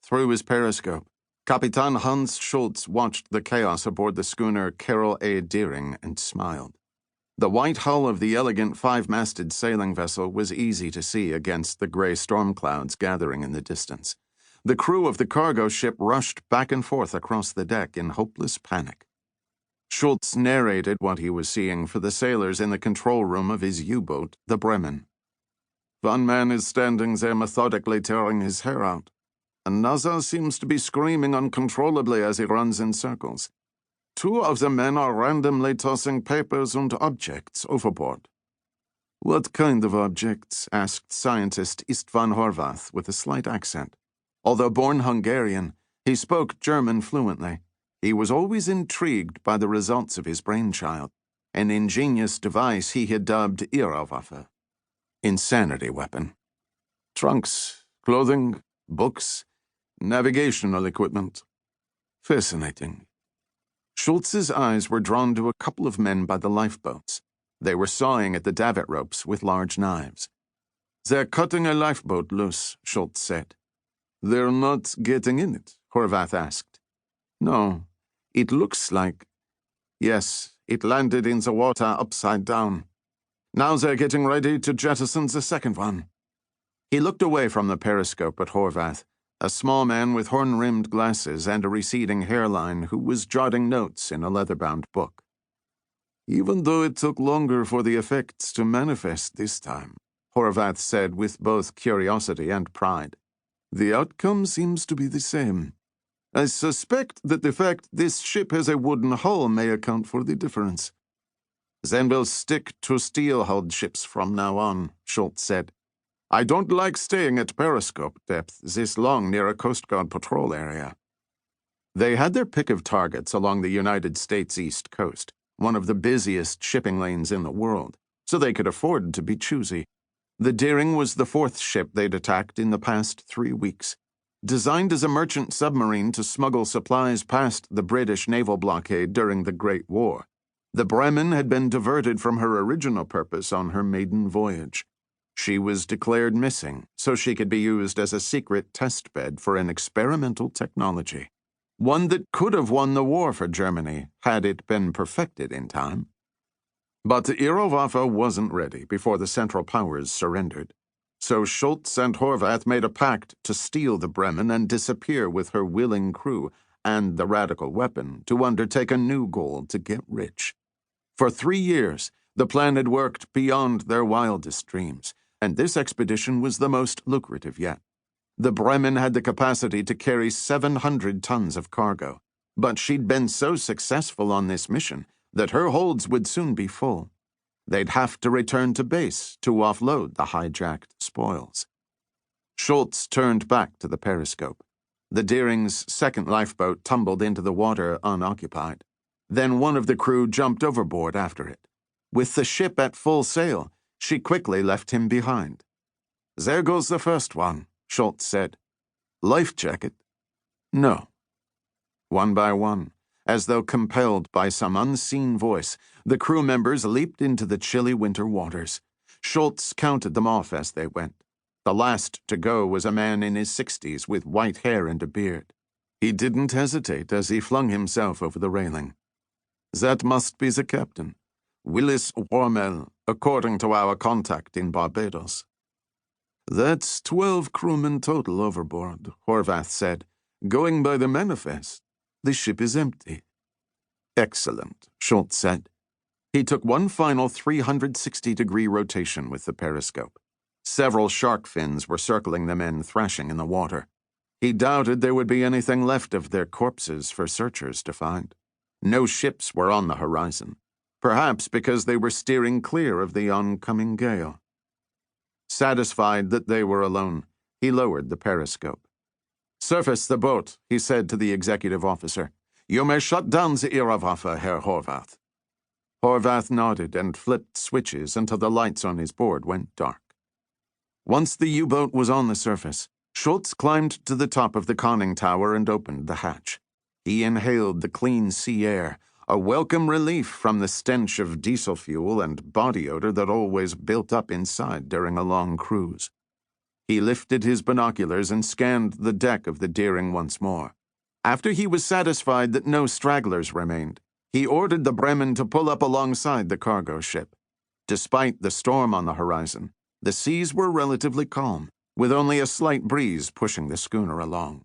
Through his periscope, Capitan Hans Schultz watched the chaos aboard the schooner Carol A. Deering and smiled. The white hull of the elegant five-masted sailing vessel was easy to see against the gray storm clouds gathering in the distance. The crew of the cargo ship rushed back and forth across the deck in hopeless panic. Schultz narrated what he was seeing for the sailors in the control room of his U-boat, the Bremen. One man is standing there methodically tearing his hair out. Another seems to be screaming uncontrollably as he runs in circles. Two of the men are randomly tossing papers and objects overboard. What kind of objects? Asked scientist Istvan Horvath with a slight accent. Although born Hungarian, he spoke German fluently. He was always intrigued by the results of his brainchild, an ingenious device he had dubbed Irrwaffe, insanity weapon. Trunks, clothing, books, navigational equipment. Fascinating. Schultz's eyes were drawn to a couple of men by the lifeboats. They were sawing at the davit ropes with large knives. They're cutting a lifeboat loose, Schultz said. They're not getting in it, Horvath asked. No, it looks like... Yes, it landed in the water upside down. Now they're getting ready to jettison the second one. He looked away from the periscope at Horvath, a small man with horn-rimmed glasses and a receding hairline who was jotting notes in a leather-bound book. Even though it took longer for the effects to manifest this time, Horvath said with both curiosity and pride, the outcome seems to be the same. I suspect that the fact this ship has a wooden hull may account for the difference. Then we'll stick to steel-hulled ships from now on, Schultz said. I don't like staying at periscope depth this long near a Coast Guard patrol area. They had their pick of targets along the United States East Coast, one of the busiest shipping lanes in the world, so they could afford to be choosy. The Deering was the fourth ship they'd attacked in the past 3 weeks. Designed as a merchant submarine to smuggle supplies past the British naval blockade during the Great War, the Bremen had been diverted from her original purpose on her maiden voyage. She was declared missing so she could be used as a secret test bed for an experimental technology, one that could have won the war for Germany had it been perfected in time. But the Irrwaffe wasn't ready before the Central Powers surrendered, so Schultz and Horvath made a pact to steal the Bremen and disappear with her willing crew and the radical weapon to undertake a new goal to get rich. For 3 years, the plan had worked beyond their wildest dreams, and this expedition was the most lucrative yet. The Bremen had the capacity to carry 700 tons of cargo, but she'd been so successful on this mission that her holds would soon be full. They'd have to return to base to offload the hijacked spoils. Schultz turned back to the periscope. The Deering's second lifeboat tumbled into the water unoccupied. Then one of the crew jumped overboard after it. With the ship at full sail, she quickly left him behind. There goes the first one, Schultz said. Life jacket? No. One by one, as though compelled by some unseen voice, the crew members leaped into the chilly winter waters. Schultz counted them off as they went. The last to go was a man in his 60s with white hair and a beard. He didn't hesitate as he flung himself over the railing. That must be the captain, Willis Wormel, according to our contact in Barbados. That's 12 crewmen total overboard, Horvath said. Going by the manifest, the ship is empty. Excellent, Schultz said. He took one final 360-degree rotation with the periscope. Several shark fins were circling the men thrashing in the water. He doubted there would be anything left of their corpses for searchers to find. No ships were on the horizon, perhaps because they were steering clear of the oncoming gale. Satisfied that they were alone, he lowered the periscope. Surface the boat, he said to the executive officer. You may shut down the Irrwaffe, Herr Horvath. Horvath nodded and flipped switches until the lights on his board went dark. Once the U-boat was on the surface, Schultz climbed to the top of the conning tower and opened the hatch. He inhaled the clean sea air, a welcome relief from the stench of diesel fuel and body odor that always built up inside during a long cruise. He lifted his binoculars and scanned the deck of the Deering once more. After he was satisfied that no stragglers remained, he ordered the Bremen to pull up alongside the cargo ship. Despite the storm on the horizon, the seas were relatively calm, with only a slight breeze pushing the schooner along.